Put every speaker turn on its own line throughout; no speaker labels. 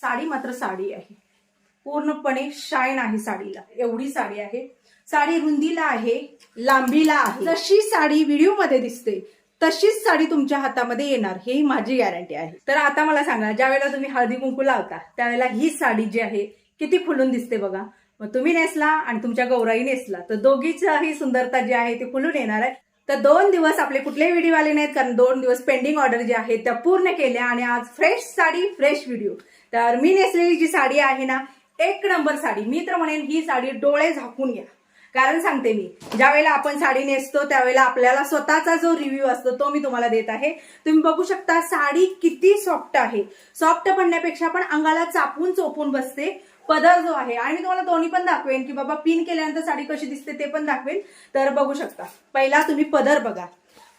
साडी मात्र साडी आहे, पूर्णपणे शाईन आहे साडीला, एवढी साडी आहे. साडी रुंदीला आहे, लांबीला आहे. जशी साडी व्हिडिओ मध्ये दिसते तशीच साडी तुमच्या हातामध्ये येणार, ही माझी गॅरंटी आहे. तर आता मला सांगा, ज्या वेळेला तुम्ही हळदी कुंकू लावता त्यावेळेला ही साडी जी आहे किती फुलून दिसते बघा. मग तुम्ही नेसला आणि तुमच्या गौराई नेसला तर दोघीची ही सुंदरता जी आहे ती फुलून येणार आहे. तर 2 दिवस आपले कुठलेही व्हिडिओ आले नाहीत, कारण 2 दिवस पेंडिंग ऑर्डर जे आहे त्या पूर्ण केल्या आणि आज फ्रेश साडी फ्रेश व्हिडिओ. तर मी नेसलेली जी साडी आहे ना, 1 नंबर साडी. मी तर म्हणेन ही साडी डोळे झाकून घ्या. कारण सांगते मी, ज्या वेळेला आपण साडी नेसतो त्यावेळेला आपल्याला स्वतःचा जो रिव्ह्यू असतो तो मी तुम्हाला देत आहे. तुम्ही बघू शकता साडी किती सॉफ्ट आहे. सॉफ्ट बनण्यापेक्षा पण अंगाला चापून चोपून बसते. पदर जो आहे, आणि मी तुम्हाला दोन्ही पण दाखवेन की बाबा पिन केल्यानंतर साडी कशी दिसते ते पण दाखवेन. तर बघू शकता, पहिला तुम्ही पदर बघा.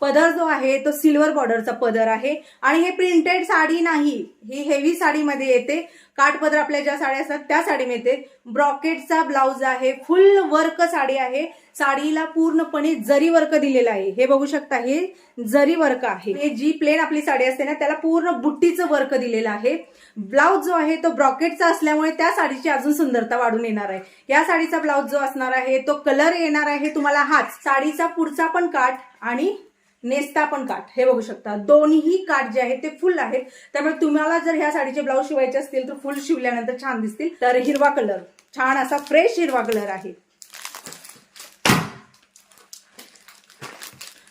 पदर जो आहे तो सिल्वर बॉर्डरचा पदर आहे आणि हे प्रिंटेड साडी नाही, ही हेवी साडीमध्ये येते. काठपदर आपल्या ज्या साड्या असतात त्या साडीमध्ये येते. ब्रॉकेटचा ब्लाउज आहे, फुल वर्क साडी आहे. साडीला पूर्णपणे जरी वर्क दिलेला आहे. हे बघू शकता, हे जरी वर्क आहे. हे जी प्लेन आपली साडी असते ना त्याला पूर्ण बुट्टीचं वर्क दिलेलं आहे. ब्लाउज जो आहे तो ब्रॉकेटचा असल्यामुळे त्या साडीची अजून सुंदरता वाढून येणार आहे. या साडीचा ब्लाउज जो असणार आहे तो कलर येणार आहे तुम्हाला हाच. साडीचा पुढचा पण काठ आणि नेसता पण काठ, हे बघू शकता, दोन्ही काठ जे आहेत ते फुल आहेत. त्यामुळे तुम्हाला जर ह्या साडीचे ब्लाउज शिवायचे असतील तर फुल शिवल्यानंतर छान दिसतील. तर हिरवा कलर, छान असा फ्रेश हिरवा कलर आहे.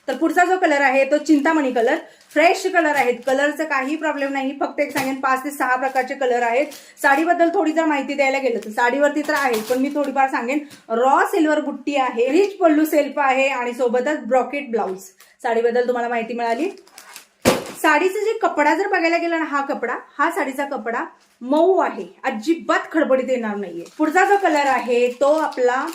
तर पुढचा जो कलर आहे तो चिंतामणी कलर, फ्रेश कलर आहेत. कलरचं काही प्रॉब्लेम नाही. फक्त एक सांगेन 5 ते 6 प्रकारचे कलर आहेत. साडीबद्दल थोडी जर माहिती द्यायला गेलं तर साडीवरती तर आहे, पण मी थोडीफार सांगेन. रॉ सिल्वर बुट्टी आहे, रिच पल्लू सेल्फ आहे आणि सोबतच ब्रॉकेट ब्लाउज. साडीबद्दल तुम्हाला माहिती मिळाली. साडीचा जे कपडा जर बघायला गेला ना, हा साडीचा कपडा मऊ आहे, अजिबात खडबडीत येणार नाहीये. पुढचा जो कलर आहे तो आपला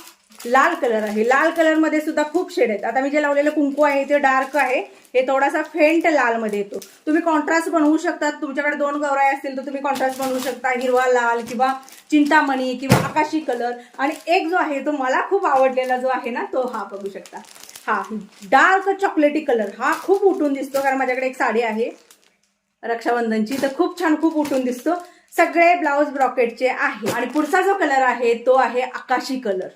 लाल कलर आहे. लाल कलर मध्ये सुद्धा खूप शेड आहेत. आता मी जे लावलेलं कुंकू आहे ते डार्क आहे, हे थोडासा फेंट लाल मध्ये येतो. तुम्ही कॉन्ट्रास्ट बनवू शकता. तुमच्याकडे 2 गौराई असतील तर तुम्ही कॉन्ट्रास्ट बनवू शकता, हिरवा लाल किंवा चिंतामणी किंवा आकाशी कलर. आणि एक जो आहे तो मला खूप आवडलेला जो आहे ना तो हा बघू शकता, हा डार्क चॉकलेटी कलर. हा खूप उठून दिसतो, कारण माझ्याकडे एक साडी आहे रक्षाबंधनची, तर खूप छान, खूप उठून दिसतो. सगळे ब्लाउज ब्रॉकेटचे आहे. आणि पुढचा जो कलर आहे तो आहे आकाशी कलर.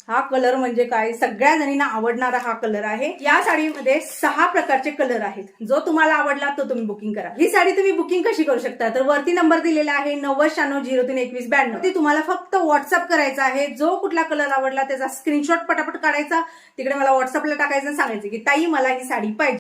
हा कलर म्हणजे काय, सगळ्या जणींना आवडणारा हा कलर आहे. या साडीमध्ये 6 प्रकारचे कलर आहेत. जो तुम्हाला आवडला तो तुम्ही बुकिंग करा. ही साडी तुम्ही बुकिंग कशी करू शकता, तर वरती नंबर दिलेला आहे 9096032192. ती तुम्हाला फक्त व्हॉट्सअप करायचा आहे. जो कुठला कलर आवडला त्याचा स्क्रीनशॉट पटापट काढायचा, तिकडे मला व्हॉट्सअपला टाकायचं आणि सांगायचं की ताई मला ही साडी पाहिजे.